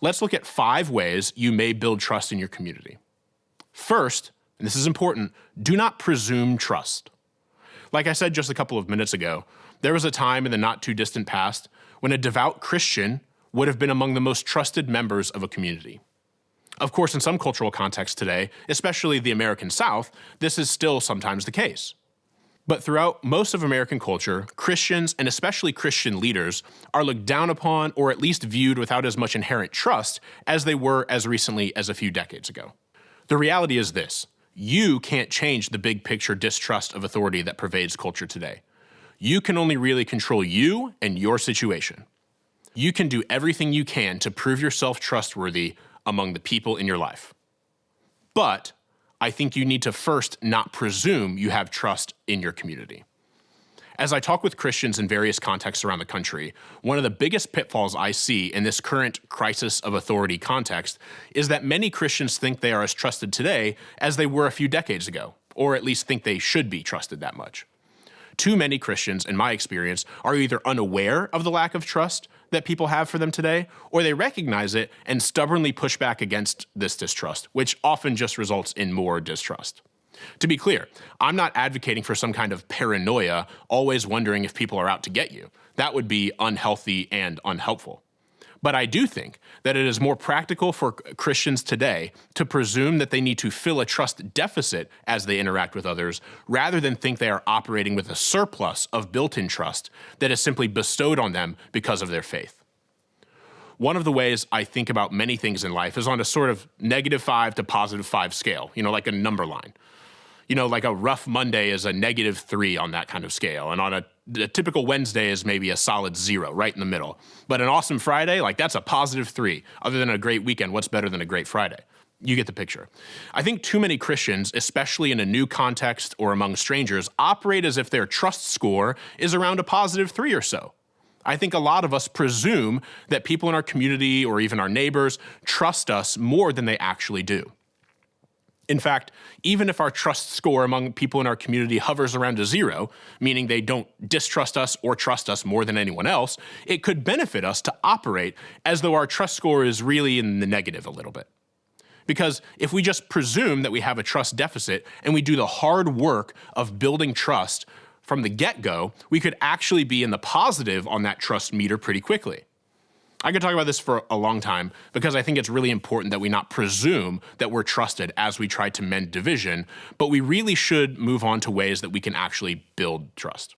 Let's look at 5 ways you may build trust in your community. First, and this is important, do not presume trust. Like I said just a couple of minutes ago, there was a time in the not too distant past when a devout Christian would have been among the most trusted members of a community. Of course, in some cultural contexts today, especially the American South, this is still sometimes the case. But throughout most of American culture, Christians, and especially Christian leaders, are looked down upon or at least viewed without as much inherent trust as they were as recently as a few decades ago. The reality is this: you can't change the big picture distrust of authority that pervades culture today. You can only really control you and your situation. You can do everything you can to prove yourself trustworthy among the people in your life. But I think you need to first not presume you have trust in your community. As I talk with Christians in various contexts around the country, one of the biggest pitfalls I see in this current crisis of authority context is that many Christians think they are as trusted today as they were a few decades ago, or at least think they should be trusted that much. Too many Christians, in my experience, are either unaware of the lack of trust that people have for them today, or they recognize it and stubbornly push back against this distrust, which often just results in more distrust. To be clear, I'm not advocating for some kind of paranoia, always wondering if people are out to get you. That would be unhealthy and unhelpful. But I do think that it is more practical for Christians today to presume that they need to fill a trust deficit as they interact with others, rather than think they are operating with a surplus of built-in trust that is simply bestowed on them because of their faith. One of the ways I think about many things in life is on a sort of -5 to +5 scale, like a number line. Like a rough Monday is a -3 on that kind of scale. And on a typical Wednesday is maybe a solid 0, right in the middle. But an awesome Friday, that's a +3. Other than a great weekend, what's better than a great Friday? You get the picture. I think too many Christians, especially in a new context or among strangers, operate as if their trust score is around a +3 or so. I think a lot of us presume that people in our community or even our neighbors trust us more than they actually do. In fact, even if our trust score among people in our community hovers around a 0, meaning they don't distrust us or trust us more than anyone else, it could benefit us to operate as though our trust score is really in the negative a little bit. Because if we just presume that we have a trust deficit and we do the hard work of building trust from the get-go, we could actually be in the positive on that trust meter pretty quickly. I could talk about this for a long time because I think it's really important that we not presume that we're trusted as we try to mend division, but we really should move on to ways that we can actually build trust.